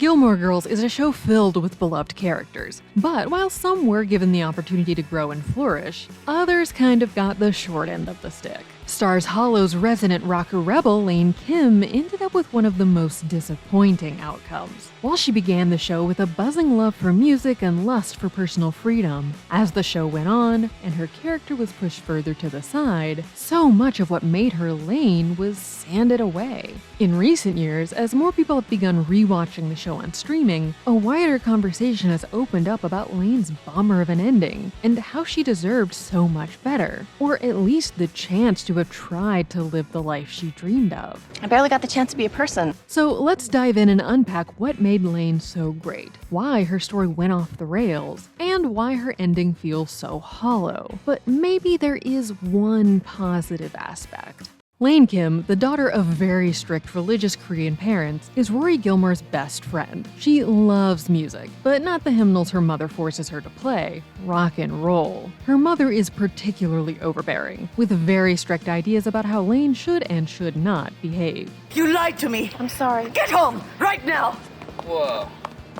Gilmore Girls is a show filled with beloved characters, but while some were given the opportunity to grow and flourish, others kind of got the short end of the stick. Stars Hollow's resident rocker rebel Lane Kim ended up with one of the most disappointing outcomes. While she began the show with a buzzing love for music and lust for personal freedom, as the show went on and her character was pushed further to the side, so much of what made her Lane was sanded away. In recent years, as more people have begun rewatching the show on streaming, a wider conversation has opened up about Lane's bummer of an ending and how she deserved so much better, or at least the chance to have tried to live the life she dreamed of. I barely got the chance to be a person. So let's dive in and unpack what made Lane so great, why her story went off the rails, and why her ending feels so hollow. But maybe there is one positive aspect. Lane Kim, the daughter of very strict religious Korean parents, is Rory Gilmore's best friend. She loves music, but not the hymnals her mother forces her to play, rock and roll. Her mother is particularly overbearing, with very strict ideas about how Lane should and should not behave. You lied to me! I'm sorry. Get home, right now! Whoa.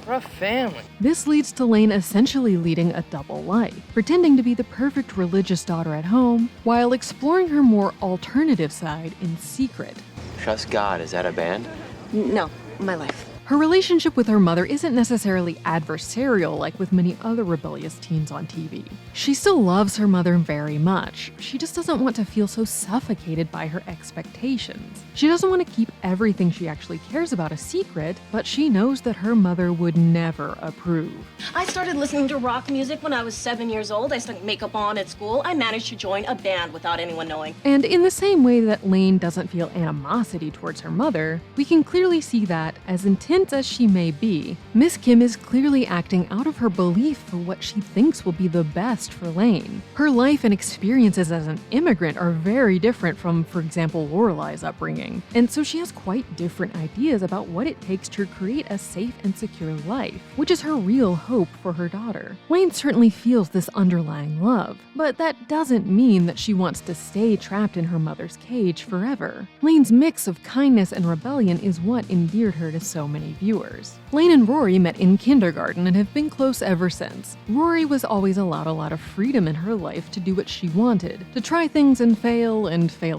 Rough family. This leads to Lane essentially leading a double life, pretending to be the perfect religious daughter at home, while exploring her more alternative side in secret. Trust God, is that a band? No, my life. Her relationship with her mother isn't necessarily adversarial like with many other rebellious teens on TV. She still loves her mother very much. She just doesn't want to feel so suffocated by her expectations. She doesn't want to keep everything she actually cares about a secret, but she knows that her mother would never approve. I started listening to rock music when I was 7 years old. I stuck makeup on at school. I managed to join a band without anyone knowing. And in the same way that Lane doesn't feel animosity towards her mother, we can clearly see that, as intense as she may be, Miss Kim is clearly acting out of her belief for what she thinks will be the best for Lane. Her life and experiences as an immigrant are very different from, for example, Lorelai's upbringing, and so she has quite different ideas about what it takes to create a safe and secure life, which is her real hope for her daughter. Lane certainly feels this underlying love, but that doesn't mean that she wants to stay trapped in her mother's cage forever. Lane's mix of kindness and rebellion is what endeared her to so many viewers. Lane and Rory met in kindergarten and have been close ever since. Rory was always allowed a lot of freedom in her life to do what she wanted, to try things and fail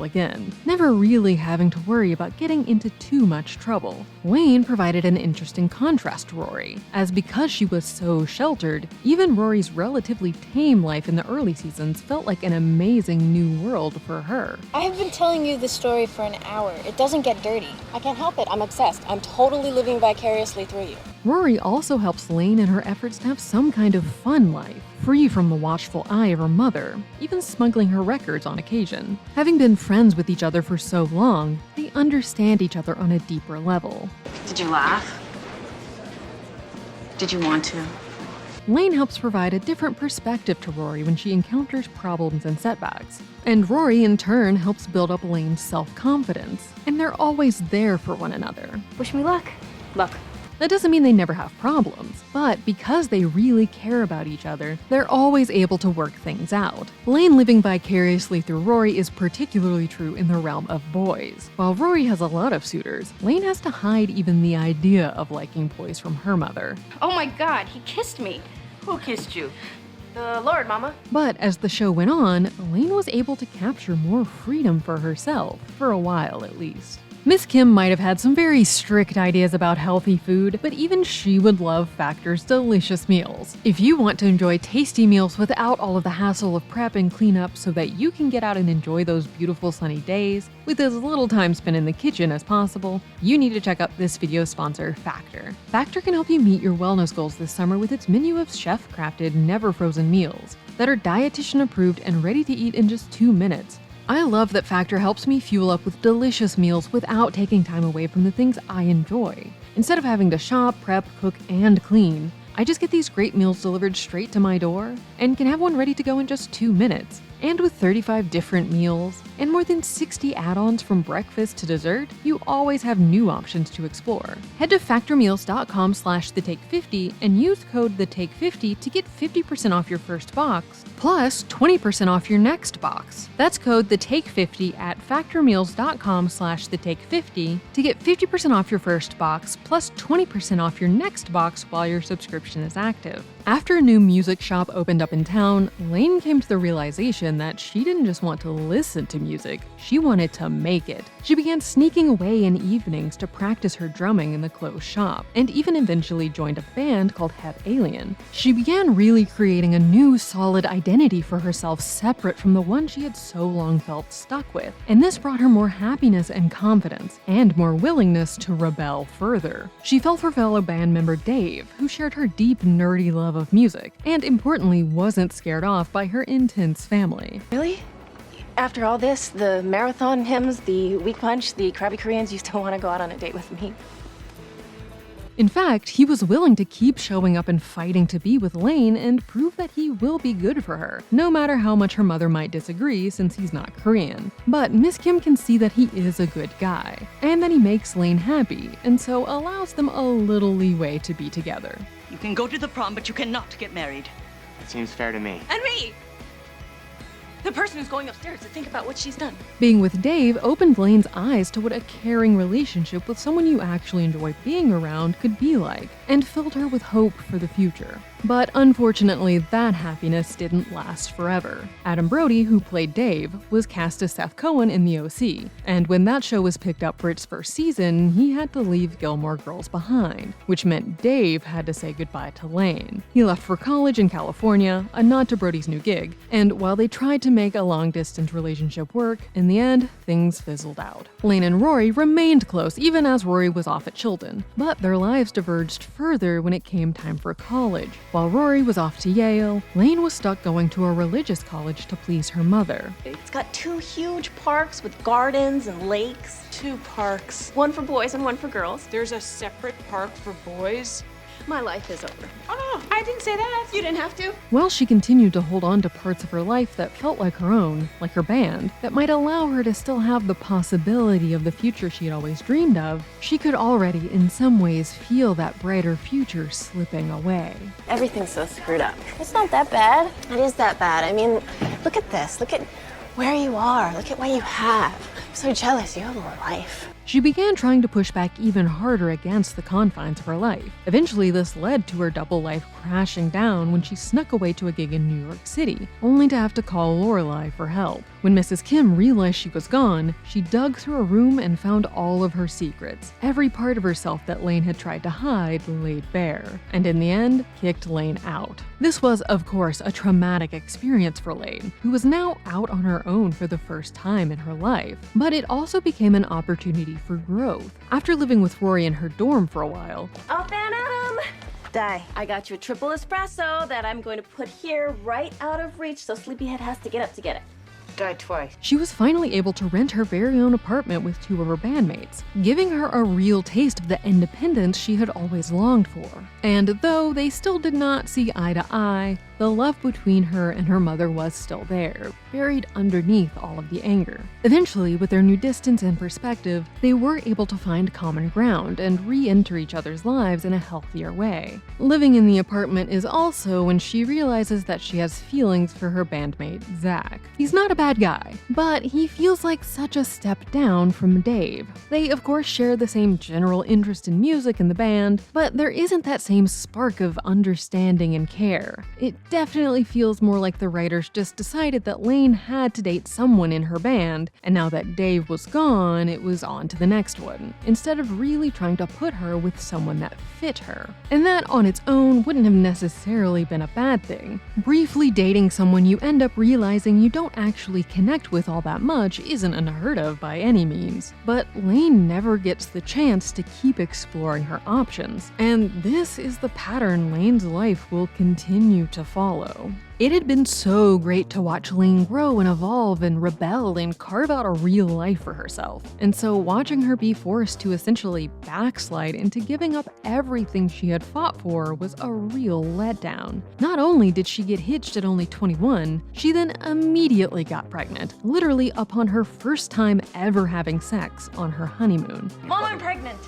again, never really having to worry about getting into too much trouble. Lane provided an interesting contrast to Rory, as because she was so sheltered, even Rory's relatively tame life in the early seasons felt like an amazing new world for her. I have been telling you this story for an hour. It doesn't get dirty. I can't help it. I'm obsessed. I'm totally living vicariously through you. Rory also helps Lane in her efforts to have some kind of fun life, free from the watchful eye of her mother, even smuggling her records on occasion. Having been friends with each other for so long, they understand each other on a deeper level. Did you laugh? Did you want to? Lane helps provide a different perspective to Rory when she encounters problems and setbacks. And Rory, in turn, helps build up Lane's self-confidence. And they're always there for one another. Wish me luck. Luck. That doesn't mean they never have problems, but because they really care about each other, they're always able to work things out. Lane living vicariously through Rory is particularly true in the realm of boys. While Rory has a lot of suitors, Lane has to hide even the idea of liking boys from her mother. Oh my God, he kissed me. Who kissed you? The Lord, Mama. But as the show went on, Lane was able to capture more freedom for herself, for a while at least. Miss Kim might have had some very strict ideas about healthy food, but even she would love Factor's delicious meals. If you want to enjoy tasty meals without all of the hassle of prep and cleanup so that you can get out and enjoy those beautiful sunny days with as little time spent in the kitchen as possible, you need to check out this video's sponsor, Factor. Factor can help you meet your wellness goals this summer with its menu of chef-crafted, never-frozen meals that are dietitian approved and ready to eat in just 2 minutes. I love that Factor helps me fuel up with delicious meals without taking time away from the things I enjoy. Instead of having to shop, prep, cook, and clean, I just get these great meals delivered straight to my door and can have one ready to go in just 2 minutes. And with 35 different meals and more than 60 add-ons from breakfast to dessert, you always have new options to explore. Head to factormeals.com/thetake50 and use code thetake50 to get 50% off your first box, plus 20% off your next box. That's code thetake50 at factormeals.com/thetake50 to get 50% off your first box, plus 20% off your next box while your subscription is active. After a new music shop opened up in town, Lane came to the realization that she didn't just want to listen to music, she wanted to make it. She began sneaking away in evenings to practice her drumming in the closed shop, and even eventually joined a band called Hep Alien. She began really creating a new solid identity for herself separate from the one she had so long felt stuck with, and this brought her more happiness and confidence, and more willingness to rebel further. She fell for fellow band member Dave, who shared her deep nerdy love of music, and importantly wasn't scared off by her intense family. Really? After all this, the marathon hymns, the weak punch, the Krabby Koreans, you still want to go out on a date with me? In fact, he was willing to keep showing up and fighting to be with Lane and prove that he will be good for her, no matter how much her mother might disagree since he's not Korean. But Miss Kim can see that he is a good guy, and that he makes Lane happy, and so allows them a little leeway to be together. You can go to the prom, but you cannot get married. It seems fair to me. And me! The person who's going upstairs to think about what she's done. Being with Dave opened Lane's eyes to what a caring relationship with someone you actually enjoy being around could be like, and filled her with hope for the future. But unfortunately, that happiness didn't last forever. Adam Brody, who played Dave, was cast as Seth Cohen in The OC, and when that show was picked up for its first season, he had to leave Gilmore Girls behind, which meant Dave had to say goodbye to Lane. He left for college in California, a nod to Brody's new gig, and while they tried to make a long-distance relationship work, in the end, things fizzled out. Lane and Rory remained close even as Rory was off at Chilton, but their lives diverged further when it came time for college. While Rory was off to Yale, Lane was stuck going to a religious college to please her mother. It's got 2 huge parks with gardens and lakes. 2 parks. One for boys and one for girls. There's a separate park for boys. My life is over. Oh no, I didn't say that. You didn't have to. While she continued to hold on to parts of her life that felt like her own, like her band, that might allow her to still have the possibility of the future she had always dreamed of, she could already, in some ways, feel that brighter future slipping away. Everything's so screwed up. It's not that bad. It is that bad. I mean, look at this. Look at where you are. Look at what you have. I'm so jealous. You have more life. She began trying to push back even harder against the confines of her life. Eventually, this led to her double life crashing down when she snuck away to a gig in New York City, only to have to call Lorelai for help. When Mrs. Kim realized she was gone, she dug through a room and found all of her secrets. Every part of herself that Lane had tried to hide laid bare, and in the end, kicked Lane out. This was, of course, a traumatic experience for Lane, who was now out on her own for the first time in her life. But it also became an opportunity for growth. After living with Rory in her dorm for a while, Up and Adam! Die. I got you a triple espresso that I'm going to put here right out of reach so Sleepyhead has to get up to get it. Die twice. she was finally able to rent her very own apartment with 2 of her bandmates, giving her a real taste of the independence she had always longed for. And though they still did not see eye to eye, the love between her and her mother was still there, buried underneath all of the anger. Eventually, with their new distance and perspective, they were able to find common ground and re-enter each other's lives in a healthier way. Living in the apartment is also when she realizes that she has feelings for her bandmate, Zach. He's not a bad guy, but he feels like such a step down from Dave. They, of course, share the same general interest in music in the band, but there isn't that same spark of understanding and care. It definitely feels more like the writers just decided that Lane had to date someone in her band, and now that Dave was gone, it was on to the next one, instead of really trying to put her with someone that fit her. And that on its own wouldn't have necessarily been a bad thing. Briefly dating someone you end up realizing you don't actually connect with all that much isn't unheard of by any means, but Lane never gets the chance to keep exploring her options, and this is the pattern Lane's life will continue to follow. It had been so great to watch Lane grow and evolve and rebel and carve out a real life for herself. And so watching her be forced to essentially backslide into giving up everything she had fought for was a real letdown. Not only did she get hitched at only 21, she then immediately got pregnant, literally upon her first time ever having sex on her honeymoon. Mom, I'm pregnant.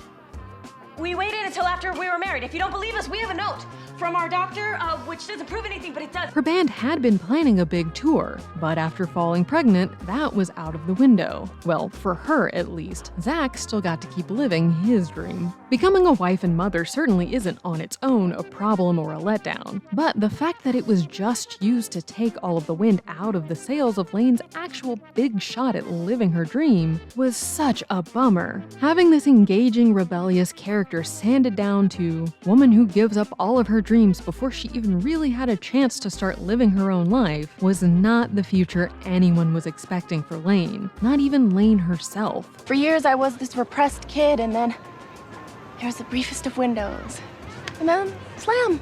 We waited until after we were married. If you don't believe us, we have a note from our doctor, which doesn't prove anything, but it does. Her band had been planning a big tour, but after falling pregnant, that was out of the window. Well, for her at least. Zach still got to keep living his dream. Becoming a wife and mother certainly isn't on its own a problem or a letdown, but the fact that it was just used to take all of the wind out of the sails of Lane's actual big shot at living her dream was such a bummer. Having this engaging, rebellious character sanded down to woman who gives up all of her dreams before she even really had a chance to start living her own life was not the future anyone was expecting for Lane, not even Lane herself. For years, I was this repressed kid, and then there was the briefest of windows. And then, slam!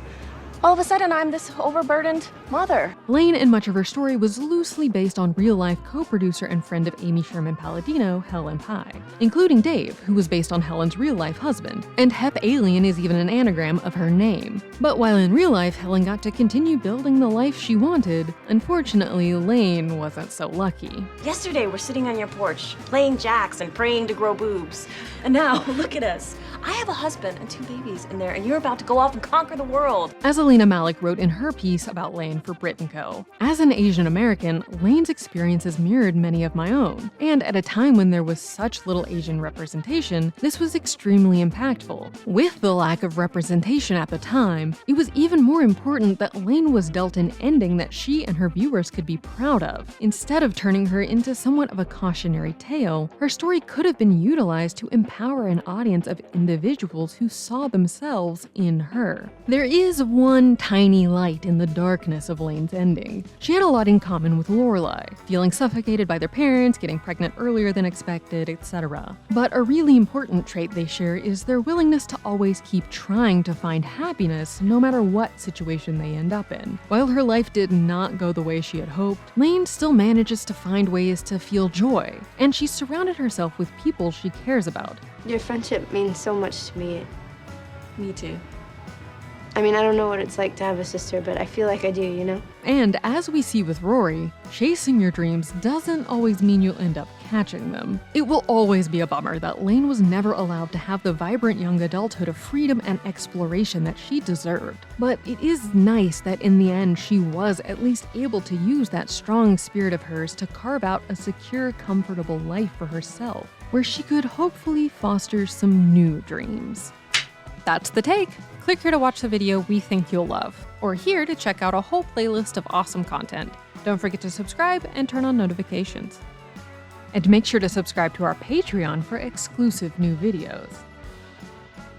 All of a sudden, I'm this overburdened mother. Lane and much of her story was loosely based on real-life co-producer and friend of Amy Sherman-Palladino, Helen Pye, including Dave, who was based on Helen's real-life husband, and Hep Alien is even an anagram of her name. But while in real life, Helen got to continue building the life she wanted, unfortunately, Lane wasn't so lucky. Yesterday, we're sitting on your porch, playing jacks and praying to grow boobs. And now, look at us. I have a husband and 2 babies in there, and you're about to go off and conquer the world. As Alina Malik wrote in her piece about Lane for Brit & Co., as an Asian American, Lane's experiences mirrored many of my own. And at a time when there was such little Asian representation, this was extremely impactful. With the lack of representation at the time, it was even more important that Lane was dealt an ending that she and her viewers could be proud of. Instead of turning her into somewhat of a cautionary tale, her story could have been utilized to empower an audience of individuals who saw themselves in her. There is one tiny light in the darkness of Lane's ending. She had a lot in common with Lorelai, feeling suffocated by their parents, getting pregnant earlier than expected, etc. But a really important trait they share is their willingness to always keep trying to find happiness no matter what situation they end up in. While her life did not go the way she had hoped, Lane still manages to find ways to feel joy, and she's surrounded herself with people she cares about. Your friendship means so much to me. Me too. I mean, I don't know what it's like to have a sister, but I feel like I do, you know? And as we see with Rory, chasing your dreams doesn't always mean you'll end up catching them. It will always be a bummer that Lane was never allowed to have the vibrant young adulthood of freedom and exploration that she deserved. But it is nice that in the end she was at least able to use that strong spirit of hers to carve out a secure, comfortable life for herself, where she could hopefully foster some new dreams. That's the take. Click here to watch the video we think you'll love, or here to check out a whole playlist of awesome content. Don't forget to subscribe and turn on notifications. And make sure to subscribe to our Patreon for exclusive new videos.